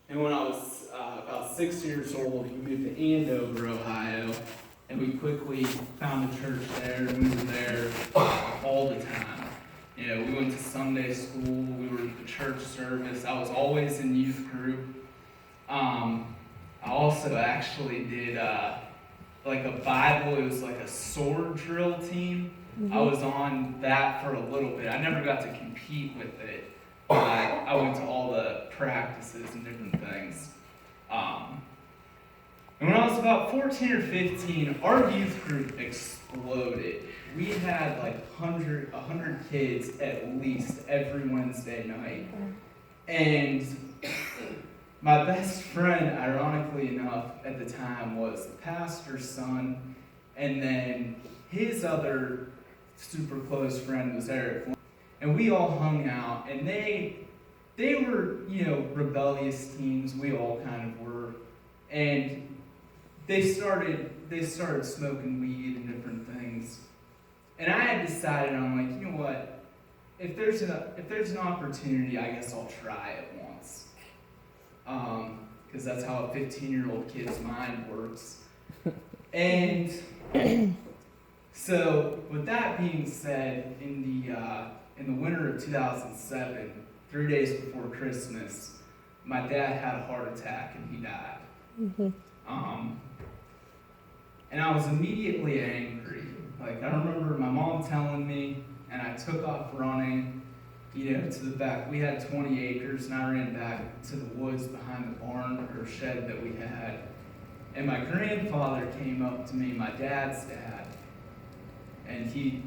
And when I was about 6 years old, we moved to Andover, Ohio, and we quickly found a church there, and we were there all the time. You know, we went to Sunday school, we were at the church service, I was always in youth group. I also actually did like a Bible, it was like a sword drill team. I was on that for a little bit. I never got to compete with it, but I went to all the practices and different things. And when I was about 14 or 15, our youth group exploded. We had like 100 kids at least every Wednesday night. And my best friend, ironically enough, at the time was the pastor's son, and then his other super close friend was Eric. And we all hung out, and they were, you know, rebellious teens. We all kind of were. And they started smoking weed and different things. And I had decided, I'm like, you know what? If there's an opportunity, I guess I'll try it once. Because that's how a 15-year-old kid's mind works. And so, with that being said, in the winter of 2007, 3 days before Christmas, my dad had a heart attack and he died. And I was immediately angry. Like, I remember my mom telling me, and I took off running, you know, to the back. We had 20 acres, and I ran back to the woods behind the barn or shed that we had. And my grandfather came up to me, my dad's dad, and he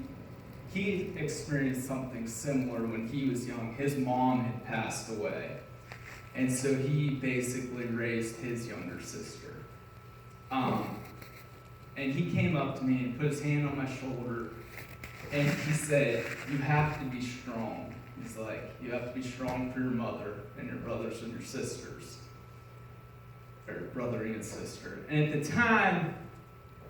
experienced something similar when he was young. His mom had passed away, and so he basically raised his younger sister. And he came up to me and put his hand on my shoulder, and he said, "You have to be strong." He's like, "You have to be strong for your mother and your brothers and your sisters." Or brother and sister. And at the time,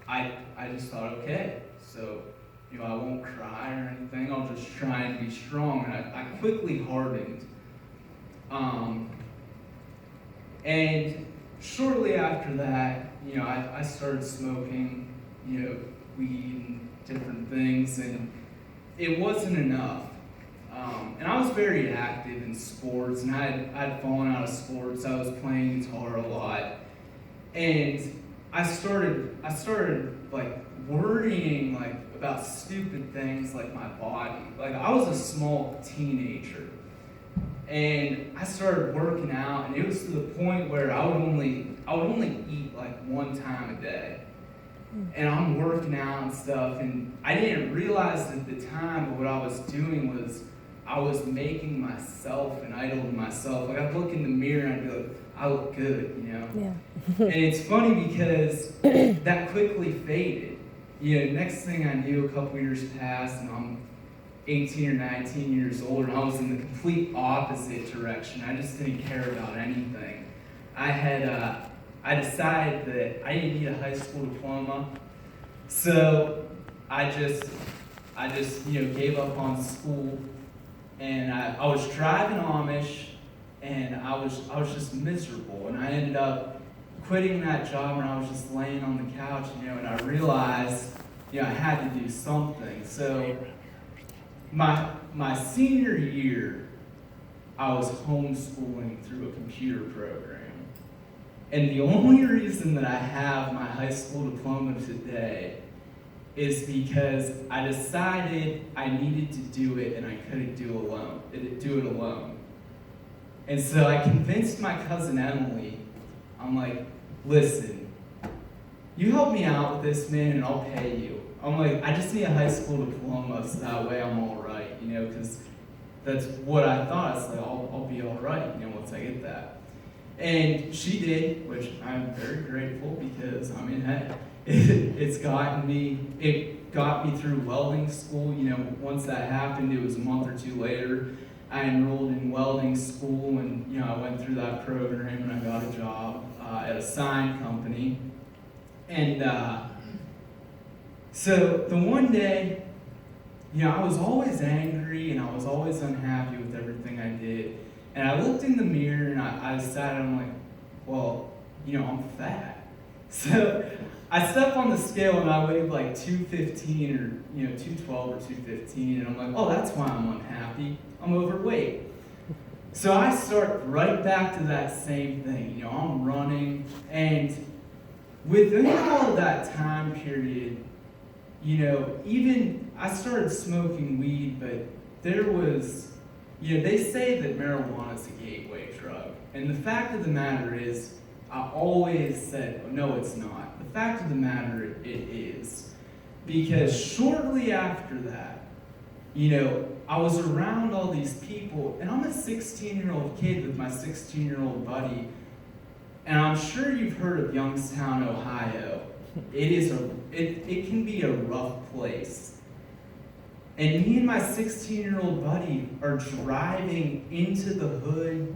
I just thought, okay, so, you know, I won't cry or anything. I'll just try and be strong. And I quickly hardened. And shortly after that, you know, I started smoking, you know, weed and different things, and it wasn't enough. And I was very active in sports, and I'd fallen out of sports. I was playing guitar a lot, and I started like worrying like about stupid things like my body. Like, I was a small teenager, and I started working out, and it was to the point where I would only eat like one time a day. And I'm working out and stuff, and I didn't realize at the time, but what I was doing was I was making myself an idol to myself. Like, I'd look in the mirror and I'd be like, I look good, you know? Yeah. And it's funny because that quickly faded. You know, next thing I knew, a couple years passed, and I'm 18 or 19 years old, and I was in the complete opposite direction. I just didn't care about anything. I decided that I didn't need a high school diploma, so I just you know, gave up on school, and I was driving Amish, and I was just miserable, and I ended up quitting that job, and I was just laying on the couch, you know, and I realized, you know, I had to do something. So my senior year, I was homeschooling through a computer program. And the only reason that I have my high school diploma today is because I decided I needed to do it and I couldn't do it alone. And so I convinced my cousin Emily, I'm like, "Listen, you help me out with this, man, and I'll pay you." I'm like, "I just need a high school diploma so that way I'm all right," you know, because that's what I thought. It's like, I'll be all right, you know, once I get that. And she did, which I'm very grateful because, I mean, it got me through welding school. You know, once that happened, it was a month or two later, I enrolled in welding school, and, you know, I went through that program and I got a job at a sign company. And so the one day, you know, I was always angry and I was always unhappy with everything I did. And I looked in the mirror and I sat and I'm like, well, I'm fat. So I step on the scale and I weighed like 215 or 212 or 215, and I'm like, oh, that's why I'm unhappy. I'm overweight. So I start right back to that same thing. I'm running, and within all of that time period, even I started smoking weed, but there was, they say that marijuana is a gateway drug. And the fact of the matter is, I always said, no, it's not. The fact of the matter, it is. Because shortly after that, I was around all these people, and I'm a 16-year-old kid with my 16-year-old buddy, and I'm sure you've heard of Youngstown, Ohio. It can be a rough place. And me and my 16-year-old buddy are driving into the hood.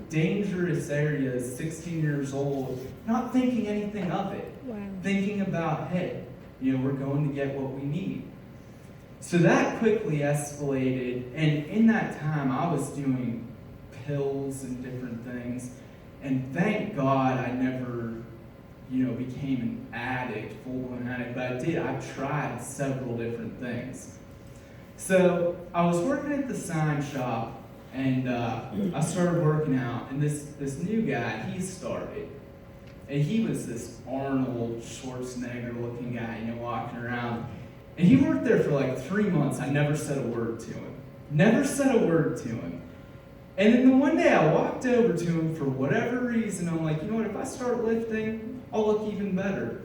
Dangerous areas, 16 years old, not thinking anything of it. Wow. Thinking about, hey, we're going to get what we need. So that quickly escalated, and in that time I was doing pills and different things, and thank God I never, became an addict, full-blown addict, but I tried several different things. So I was working at the sign shop, and I started working out, and this new guy, he started. And he was this Arnold Schwarzenegger-looking guy, walking around. And he worked there for like 3 months. I never said a word to him. Never said a word to him. And then the one day I walked over to him for whatever reason. I'm like, if I start lifting, I'll look even better.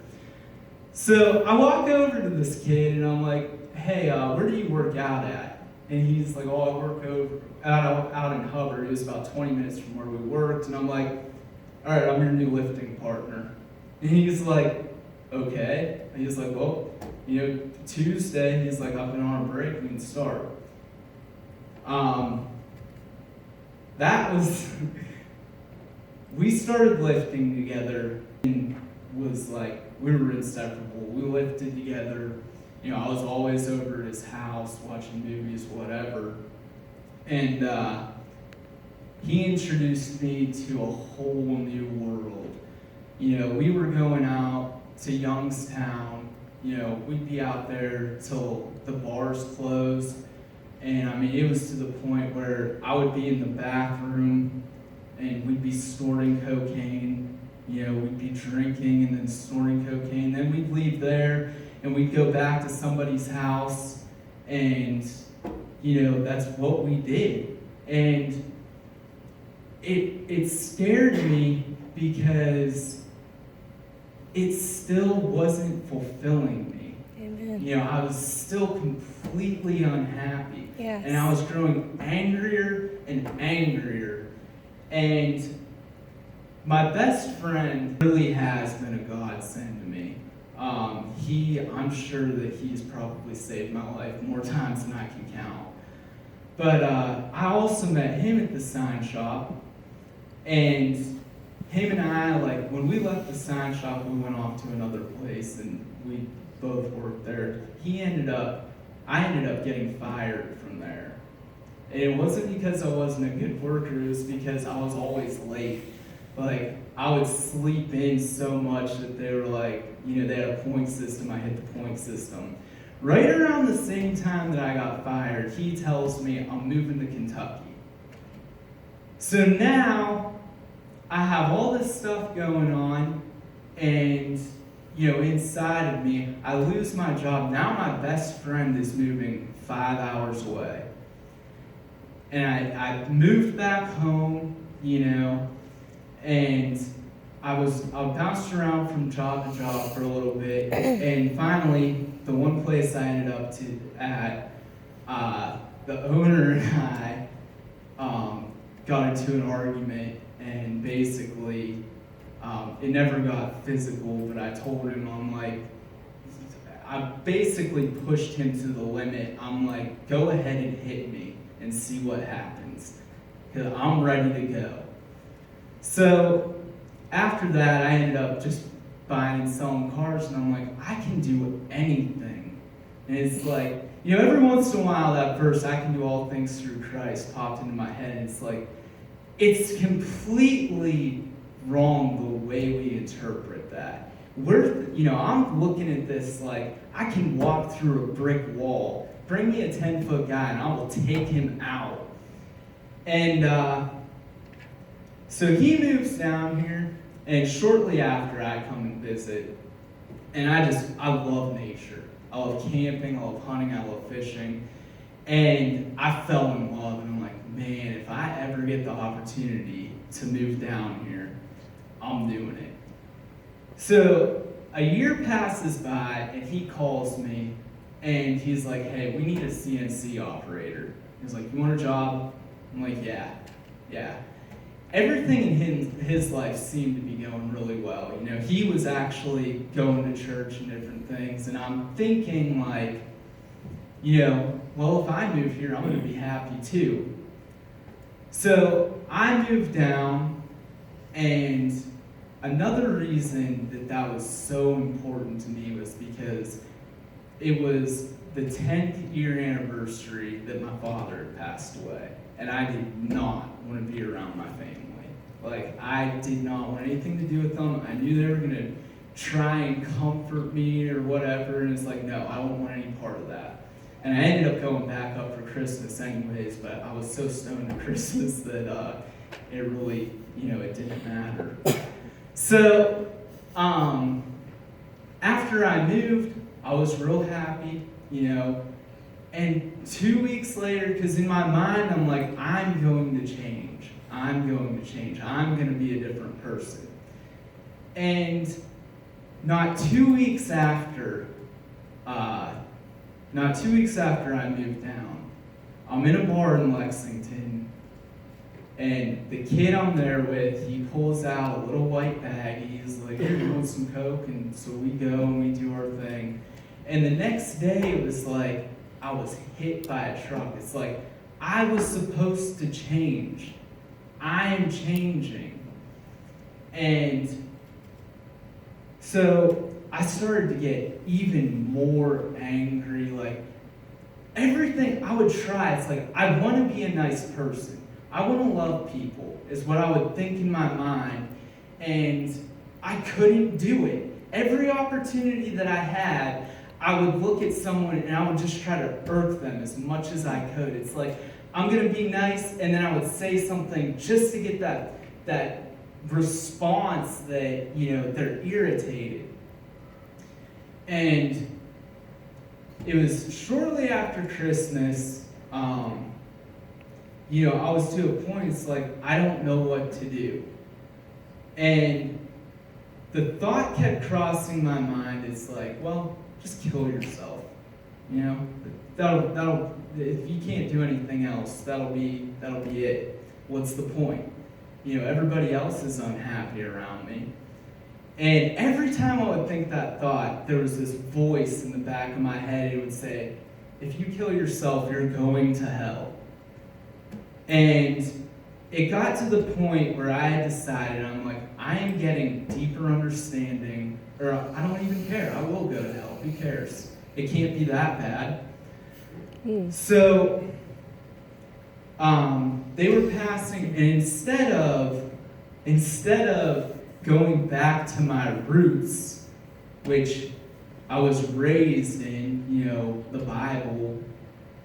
So I walk over to this kid, and I'm like, hey, where do you work out at? And he's like, oh, I work out in Hubbard. It was about 20 minutes from where we worked. And I'm like, all right, I'm your new lifting partner. And he's like, okay. And he's like, well, Tuesday, he's like, I've been on a break, we can start. We started lifting together, and was like, we were inseparable. We lifted together. I was always over at his house watching movies, whatever. And he introduced me to a whole new world. We were going out to Youngstown. We'd be out there till the bars closed. And it was to the point where I would be in the bathroom and we'd be snorting cocaine. We'd be drinking and then snorting cocaine. Then we'd leave there and we'd go back to somebody's house, and that's what we did. And it scared me because it still wasn't fulfilling me. Amen. I was still completely unhappy. Yes. And I was growing angrier and angrier. And my best friend really has been a godsend to me. I'm sure that he's probably saved my life more times than I can count. But I also met him at the sign shop, and him and I, when we left the sign shop, we went off to another place, and we both worked there. I ended up getting fired from there. And it wasn't because I wasn't a good worker, it was because I was always late. I would sleep in so much that they were they had a point system, I hit the point system. Right around the same time that I got fired, he tells me I'm moving to Kentucky. So now, I have all this stuff going on, and, inside of me, I lose my job. Now my best friend is moving 5 hours away. And I moved back home, and I bounced around from job to job for a little bit, and finally, the one place I ended up the owner and I got into an argument, and basically, it never got physical, but I told him, I basically pushed him to the limit. I'm like, go ahead and hit me and see what happens, because I'm ready to go. So after that, I ended up just buying and selling cars, and I'm like, I can do anything. And it's like, every once in a while that verse, I can do all things through Christ, popped into my head, and it's like, it's completely wrong the way we interpret that. I'm looking at this like, I can walk through a brick wall. Bring me a 10-foot guy and I will take him out. And so he moves down here, and shortly after I come and visit, and I love nature. I love camping, I love hunting, I love fishing. And I fell in love, and I'm like, man, if I ever get the opportunity to move down here, I'm doing it. So a year passes by, and he calls me, and he's like, hey, we need a CNC operator. He's like, you want a job? I'm like, yeah. Everything in his life seemed to be going really well. He was actually going to church and different things, and I'm thinking like, well, if I move here, I'm going to be happy too. So I moved down, and another reason that was so important to me was because it was the 10th year anniversary that my father had passed away, and I did not want to be around my family. Like, I did not want anything to do with them. I knew they were going to try and comfort me or whatever, and it's like, no, I don't want any part of that. And I ended up going back up for Christmas anyways, but I was so stoned at Christmas that it really, it didn't matter. So, after I moved, I was real happy, and 2 weeks later, because in my mind, I'm like, I'm going to change. I'm going to be a different person. And not 2 weeks after I moved down, I'm in a bar in Lexington, and the kid I'm there with, he pulls out a little white bag. He's like, here, you want some Coke? And so we go and we do our thing. And the next day, it was like I was hit by a truck. It's like I was supposed to change. I am changing. And so I started to get even more angry. Like, everything I would try, it's like, I want to be a nice person. I want to love people, is what I would think in my mind. And I couldn't do it. Every opportunity that I had, I would look at someone and I would just try to irk them as much as I could. It's like, I'm going to be nice, and then I would say something just to get that response that, they're irritated. And it was shortly after Christmas, I was to a point, it's like, I don't know what to do. And the thought kept crossing my mind, it's like, well, just kill yourself. That'll if you can't do anything else, that'll be it. What's the point? Everybody else is unhappy around me. And every time I would think that thought, there was this voice in the back of my head. It would say, if you kill yourself, you're going to hell. And it got to the point where I had decided, I'm like, I am getting deeper understanding, or I don't even care. I will go to hell. Who cares? It can't be that bad. So they were passing, and instead of going back to my roots, which I was raised in, the Bible,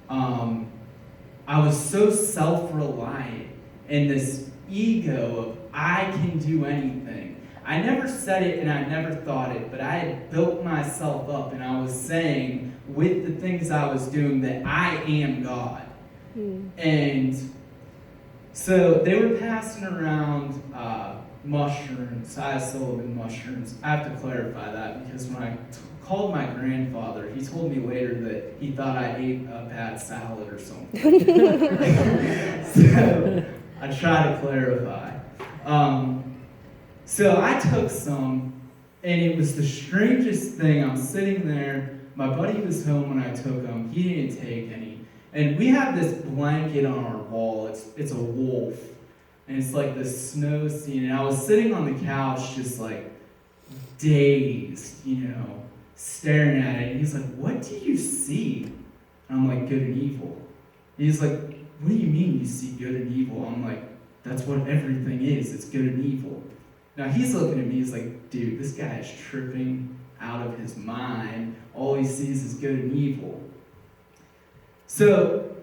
I was so self-reliant in this ego of I can do anything. I never said it and I never thought it, but I had built myself up, and I was saying with the things I was doing that I am God. And so they were passing around mushrooms, psilocybin mushrooms. I have to clarify that, because when I called my grandfather, he told me later that he thought I ate a bad salad or something. So I try to clarify. So I took some, and it was the strangest thing. I'm sitting there. My buddy was home when I took them. He didn't take any. And we have this blanket on our wall. It's a wolf. And it's like this snow scene. And I was sitting on the couch just like dazed, staring at it. And he's like, what do you see? And I'm like, good and evil. And he's like, what do you mean you see good and evil? I'm like, that's what everything is. It's good and evil. Now he's looking at me, he's like, dude, this guy is tripping out of his mind. All he sees is good and evil. So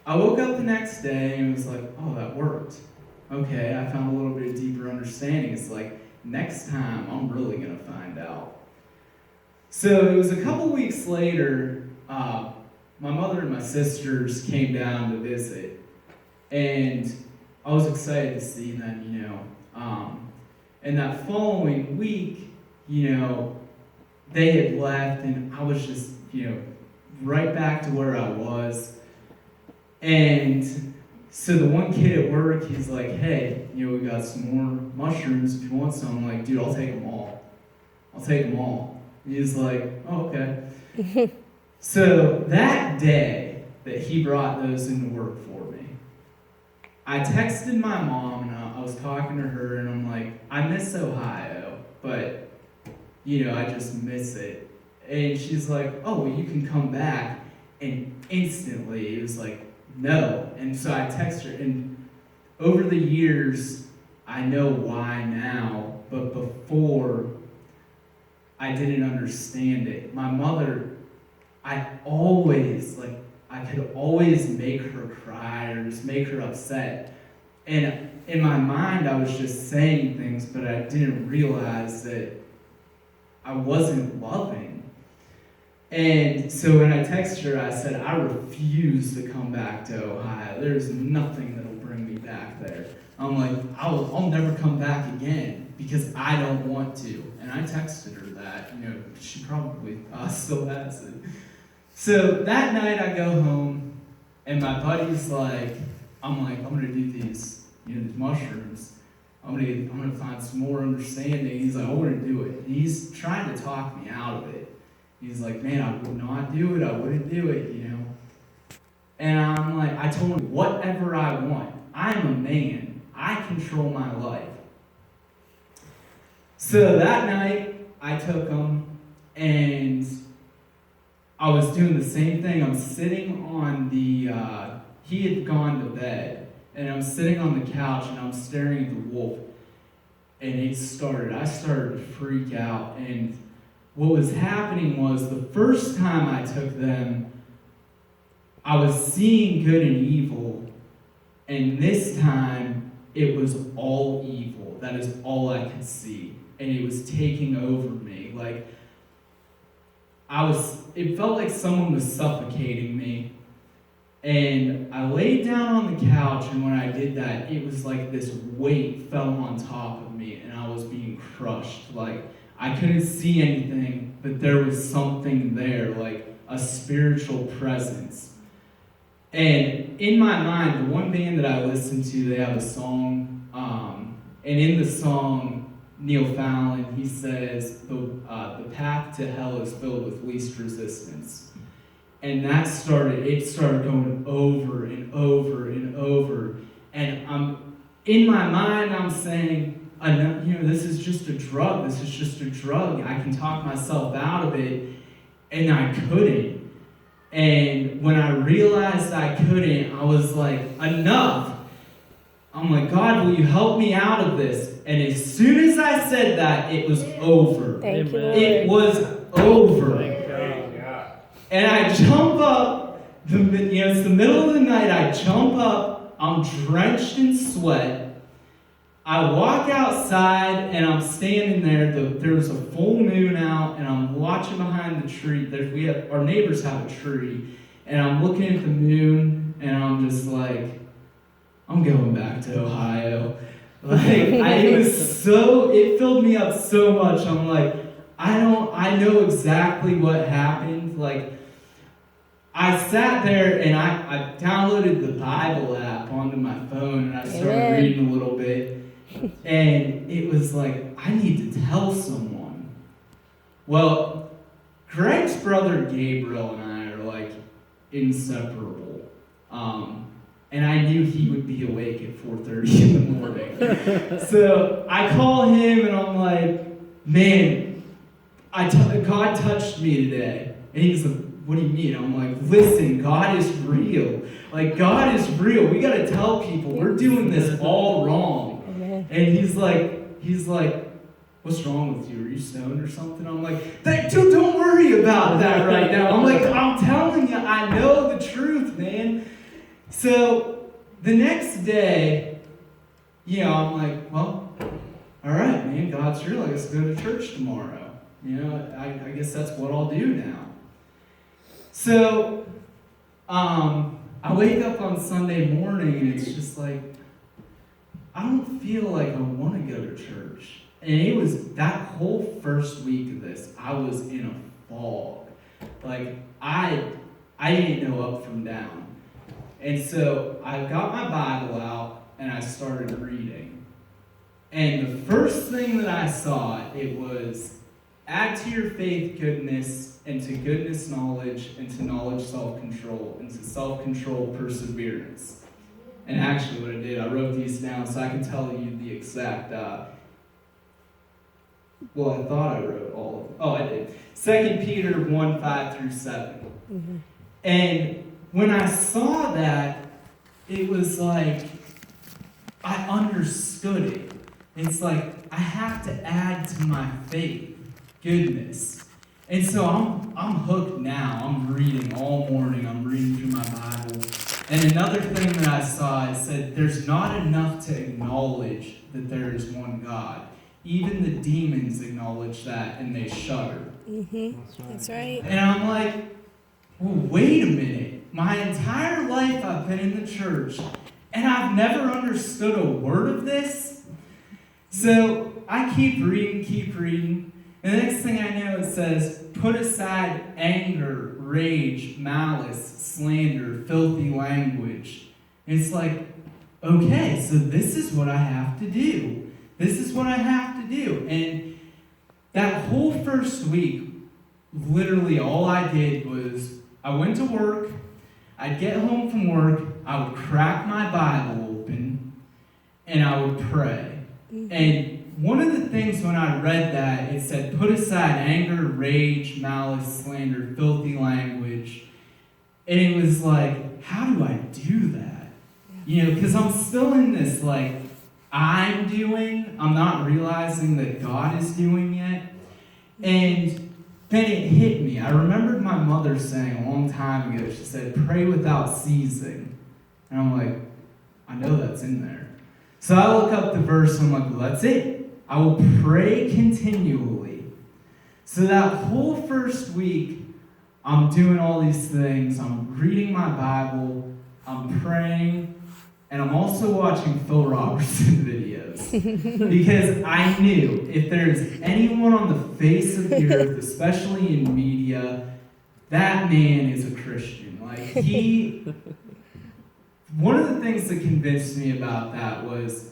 I woke up the next day and was like, oh, that worked. Okay, I found a little bit of deeper understanding. It's like, next time I'm really going to find out. So it was a couple weeks later, my mother and my sisters came down to visit. And I was excited to see them, you know. And that following week, you know, they had left and I was just, you know, right back to where I was. And so the one kid at work, he's like, hey, you know, we got some more mushrooms if you want some. I'm like, dude, I'll take them all. I'll take them all. And he's like, oh, okay. So that day that he brought those into work for me, I texted my mom and I was talking to her and I'm like, I miss Ohio, but, you know, I just miss it. And she's like, oh, well, you can come back. And instantly it was like, no. And so I texted her, and over the years, I know why now, but before, I didn't understand it. My mother, I could always make her cry or just make her upset. And in my mind, I was just saying things, but I didn't realize that I wasn't loving. And so when I texted her, I said, I refuse to come back to Ohio. There's nothing that'll bring me back there. I'm like, I'll never come back again because I don't want to. And I texted her that, you know, she probably still has it. So that night I go home and my buddy's like, I'm gonna do these, you know, these mushrooms. I'm gonna find some more understanding. He's like, I want to do it. And he's trying to talk me out of it. He's like, man, I would not do it. I wouldn't do it, you know. And I'm like, I told him, whatever I want. I'm a man. I control my life. So that night, I took them, and I was doing the same thing. I'm sitting on the, he had gone to bed, and I'm sitting on the couch, and I'm staring at the wolf. And I started to freak out, and what was happening was the first time I took them, I was seeing good and evil, and this time it was all evil. That is all I could see, and it was taking over me. Like it felt like someone was suffocating me, and I laid down on the couch, and when I did that, it was like this weight fell on top of me, and I was being crushed. Like I couldn't see anything, but there was something there, like a spiritual presence. And in my mind, the one band that I listened to, they have a song, and in the song, Neil Fallon, he says, the path to hell is filled with least resistance. And it started going over and over and over. And in my mind, I'm saying, you know, this is just a drug. This is just a drug. I can talk myself out of it, and I couldn't. And when I realized I couldn't, I was like, enough. I'm like, God, will you help me out of this? And as soon as I said that, it was over. Thank you, Lord. It was over. Thank God. And I jump up, it's the middle of the night, I jump up, I'm drenched in sweat. I walk outside and I'm standing there. There was a full moon out, and I'm watching behind the tree. Our neighbors have a tree, and I'm looking at the moon, and I'm just like, I'm going back to Ohio. Like it filled me up so much. I'm like, I know exactly what happened. Like I sat there and I downloaded the Bible app onto my phone, and I started reading a little bit. And it was like, I need to tell someone. Well, Greg's brother Gabriel and I are like inseparable. And I knew he would be awake at 4:30 in the morning. So I call him and I'm like, man, God touched me today. And he's like, what do you mean? I'm like, listen, God is real. Like, God is real. We got to tell people we're doing this all wrong. Amen. And he's like, what's wrong with you? Are you stoned or something? I'm like, dude, don't worry about that right now. I'm like, I'm telling you, I know the truth, man. So the next day, I'm like, well, all right, man, God's real. I guess I'll go to church tomorrow. I guess that's what I'll do now. So I wake up on Sunday morning and it's just like, I don't feel like I want to go to church. And it was that whole first week of this, I was in a fog. Like, I didn't know up from down. And so I got my Bible out and I started reading. And the first thing that I saw, it was, add to your faith goodness, and to goodness knowledge, and to knowledge self-control, and to self-control perseverance. And actually what I did, I wrote these down so I can tell you the exact, I thought I wrote all of them. Oh, I did. 2 Peter 1, 5 through 7. Mm-hmm. And when I saw that, it was like, I understood it. It's like, I have to add to my faith goodness. And so I'm hooked now. I'm reading all morning. I'm reading through my Bible. And another thing that I saw, it said, there's not enough to acknowledge that there is one God. Even the demons acknowledge that and they shudder. Mm-hmm. That's right. And I'm like, well, wait a minute. My entire life I've been in the church and I've never understood a word of this. So I keep reading. And the next thing I know, it says, put aside anger, rage, malice, slander, filthy language. And it's like, okay, so this is what I have to do. This is what I have to do. And that whole first week, literally all I did was, I went to work, I'd get home from work, I would crack my Bible open, and I would pray. Mm-hmm. And one of the things when I read that, it said, put aside anger, rage, malice, slander, filthy language. And it was like, how do I do that? Because I'm still in this, like, I'm not realizing that God is doing yet. And then it hit me. I remembered my mother saying a long time ago, she said, pray without ceasing. And I'm like, I know that's in there. So I look up the verse and I'm like, well, that's it. I will pray continually. So that whole first week, I'm doing all these things. I'm reading my Bible. I'm praying. And I'm also watching Phil Robertson videos. Because I knew if there's anyone on the face of the earth, especially in media, that man is a Christian. Like, one of the things that convinced me about that was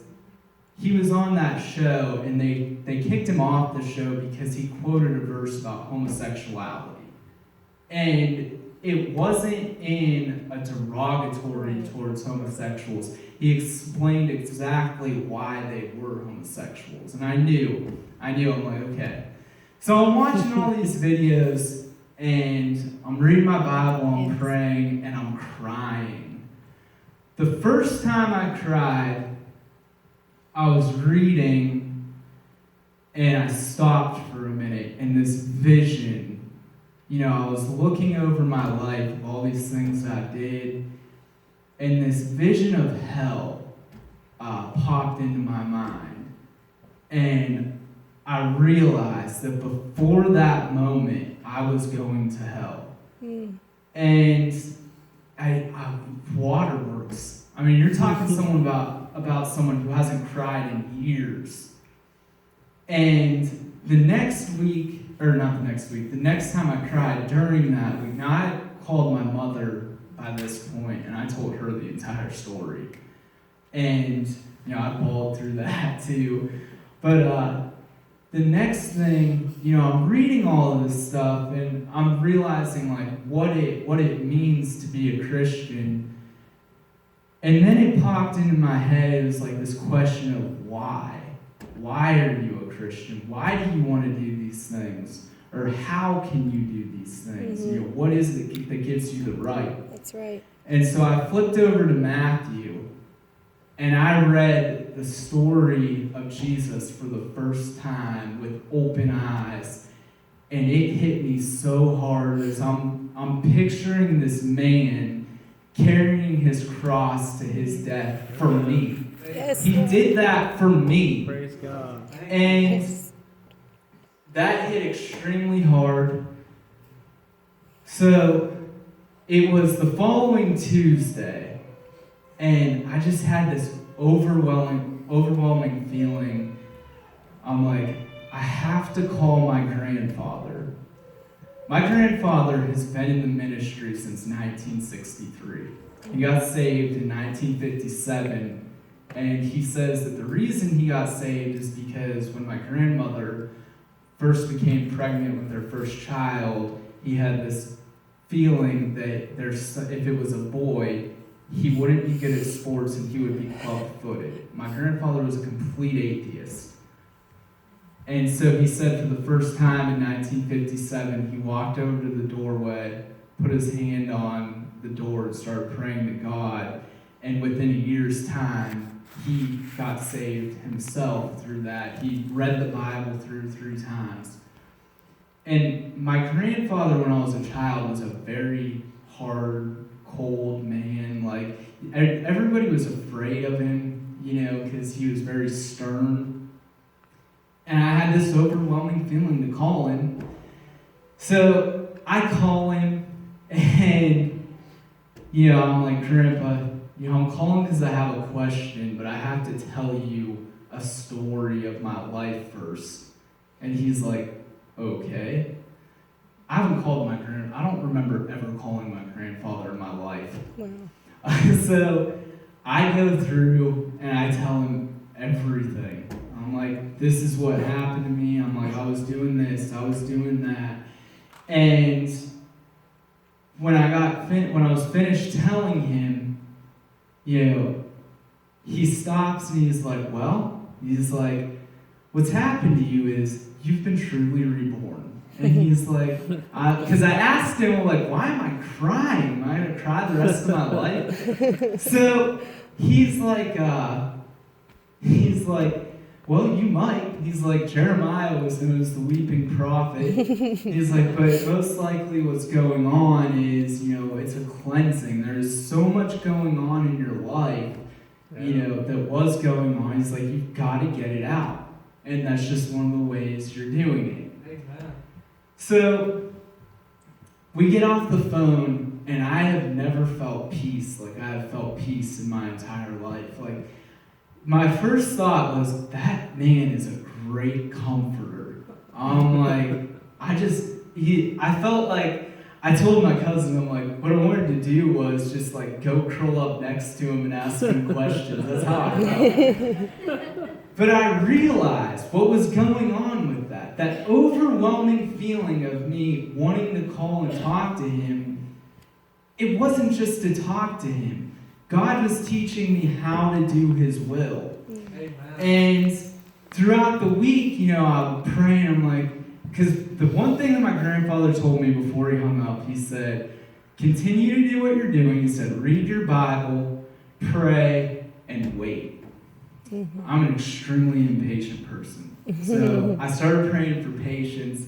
he was on that show and they kicked him off the show because he quoted a verse about homosexuality. And it wasn't in a derogatory towards homosexuals. He explained exactly why they were homosexuals. And I knew, I'm like, okay. So I'm watching all these videos and I'm reading my Bible, I'm praying, and I'm crying. The first time I cried, I was reading and I stopped for a minute and this vision, I was looking over my life of all these things I did, and this vision of hell popped into my mind. And I realized that before that moment, I was going to hell. And waterworks. I mean, you're talking to someone about someone who hasn't cried in years. And the next time I cried during that week, now I called my mother by this point and I told her the entire story. And, I bawled through that too. But the next thing, I'm reading all of this stuff and I'm realizing like what it means to be a Christian. And then it popped into my head, it was like this question of why? Why are you a Christian? Why do you want to do these things? Or how can you do these things? You know, what is it that gives you the right? That's right. And so I flipped over to Matthew, and I read the story of Jesus for the first time with open eyes. And it hit me so hard as I'm picturing this man carrying his cross to his death for me. Yes, He Lord. did that for me. Praise God. And Yes. that hit extremely hard. So it was the following Tuesday, and I just had this overwhelming feeling. I'm like, I have to call my grandfather. My grandfather has been in the ministry since 1963. He got saved in 1957, and he says that the reason he got saved is because when my grandmother first became pregnant with their first child, he had this feeling that if it was a boy, he wouldn't be good at sports and he would be club-footed. My grandfather was a complete atheist. And so he said for the first time in 1957, he walked over to the doorway, put his hand on the door and started praying to God. And within a year's time, he got saved himself through that. He read the Bible through 3 times. And my grandfather, when I was a child, was a very hard, cold man. Like, everybody was afraid of him, you know, because he was very stern. And I had this overwhelming feeling to call him. So I call him, and, you know, I'm like, Grandpa, you know, I'm calling because I have a question, but I have to tell you a story of my life first. And he's like, okay. I haven't called my I don't remember ever calling my grandfather in my life. Wow. So I go through and I tell him everything. I'm like, this is what happened to me. I'm like, I was doing this, I was doing that. And when I was finished telling him, you know, he stops and he's like, what's happened to you is you've been truly reborn. And he's like, because I asked him, like, why am I crying? Am I going to cry the rest of my life? So he's like, well, you might. He's like, Jeremiah was known as the weeping prophet. He's like, but most likely what's going on is, you know, it's a cleansing. There's so much going on in your life, you know, that was going on. He's like, you've got to get it out. And that's just one of the ways you're doing it. Amen. So we get off the phone, and I have never felt peace like I have felt peace in my entire life. Like, my first thought was, that man is a great comforter. I'm like, I felt like, I told my cousin, I'm like, what I wanted to do was just like go curl up next to him and ask him questions. That's how I felt. But I realized what was going on with that overwhelming feeling of me wanting to call and talk to him. It wasn't just to talk to him. God was teaching me how to do his will. Amen. And throughout the week, you know, I'm praying, I'm like, because the one thing that my grandfather told me before he hung up, he said, continue to do what you're doing. He said, read your Bible, pray, and wait. Mm-hmm. I'm an extremely impatient person. So I started praying for patience,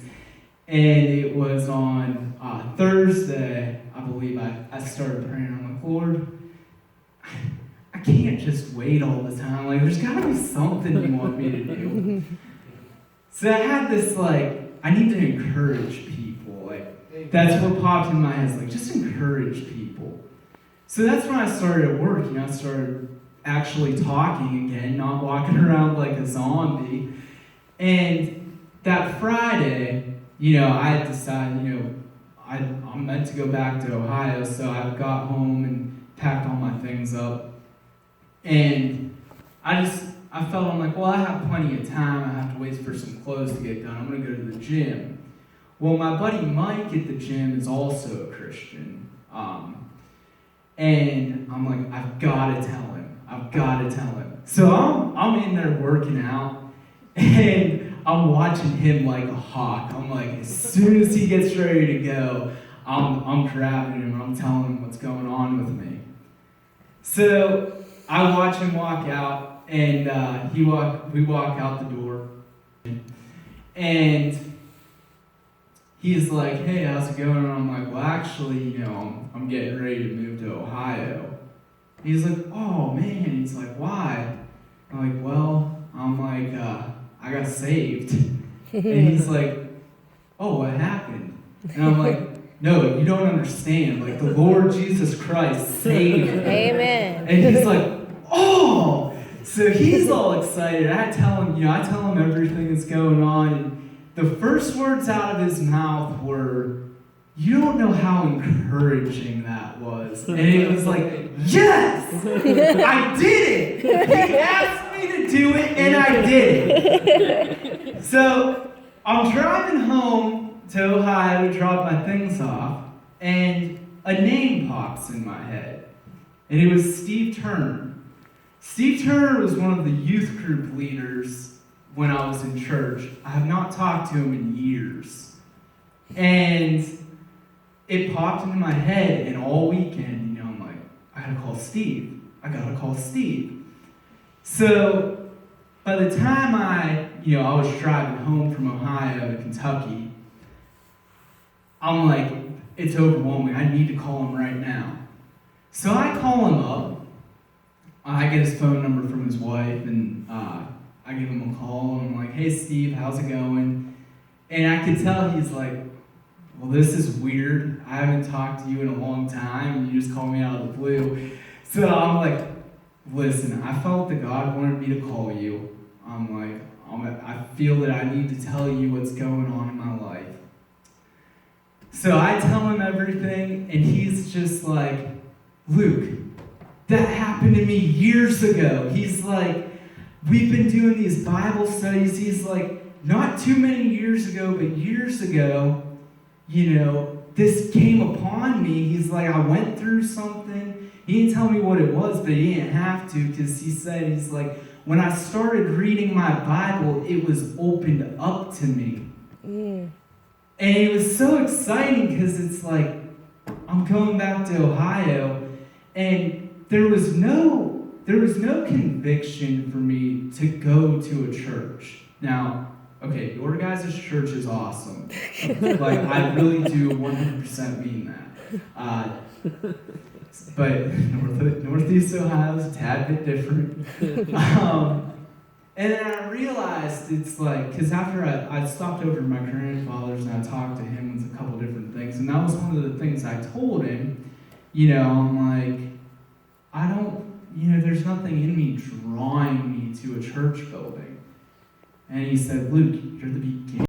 and it was on Thursday, I believe, I started praying. I'm like, Lord, I can't just wait all the time. Like, there's got to be something you want me to do. So I had this, like, I need to encourage people. Like, that's what popped in my head. Like, just encourage people. So that's when I started at work. You know, I started actually talking again, not walking around like a zombie. And that Friday, you know, I had decided, you know, I'm meant to go back to Ohio, so I got home and packed all my things up. And I felt, I'm like, well, I have plenty of time. I have to wait for some clothes to get done. I'm going to go to the gym. Well, my buddy Mike at the gym is also a Christian. And I'm like, I've got to tell him. So I'm in there working out, and I'm watching him like a hawk. I'm like, as soon as he gets ready to go, I'm grabbing him and I'm telling him what's going on with me. So I watch him walk out, and we walk out the door, and he's like, hey, how's it going? And I'm like, well, actually, I'm getting ready to move to Ohio. He's like, oh, man. He's like, why? I'm like, well, I got saved. And he's like, oh, what happened? And I'm like, no, you don't understand. Like, the Lord Jesus Christ saved me. Amen. And he's like, oh! So he's all excited. I tell him everything that's going on. And the first words out of his mouth were, you don't know how encouraging that was. And it was like, yes! I did it! He asked me to do it, and I did it. So I'm driving home to Ohio to drop my things off, and a name pops in my head. And it was Steve Turner. Steve Turner was one of the youth group leaders when I was in church. I have not talked to him in years. And it popped into my head, and all weekend, I'm like, I gotta call Steve. So by the time I was driving home from Ohio to Kentucky, I'm like, it's overwhelming. I need to call him right now. So I call him up. I get his phone number from his wife, and I give him a call, and I'm like, hey, Steve, how's it going? And I could tell he's like, well, this is weird. I haven't talked to you in a long time, and you just called me out of the blue. So I'm like, listen, I felt that God wanted me to call you. I feel that I need to tell you what's going on in my life. So I tell him everything, and he's just like, Luke, that happened to me years ago. He's like, we've been doing these Bible studies. He's like, not too many years ago, but years ago, this came upon me. He's like, I went through something. He didn't tell me what it was, but he didn't have to, because he said, he's like, when I started reading my Bible, it was opened up to me. And it was so exciting, because it's like, I'm going back to Ohio, and there was no conviction for me to go to a church. Now, okay, your guys' church is awesome. Like, I really do 100% mean that. But Northeast Ohio is a tad bit different. And then I realized it's like, because after I stopped over to my grandfather's and I talked to him with a couple different things, and that was one of the things I told him, I'm like, there's nothing in me drawing me to a church building. And he said, Luke, you're the beginning.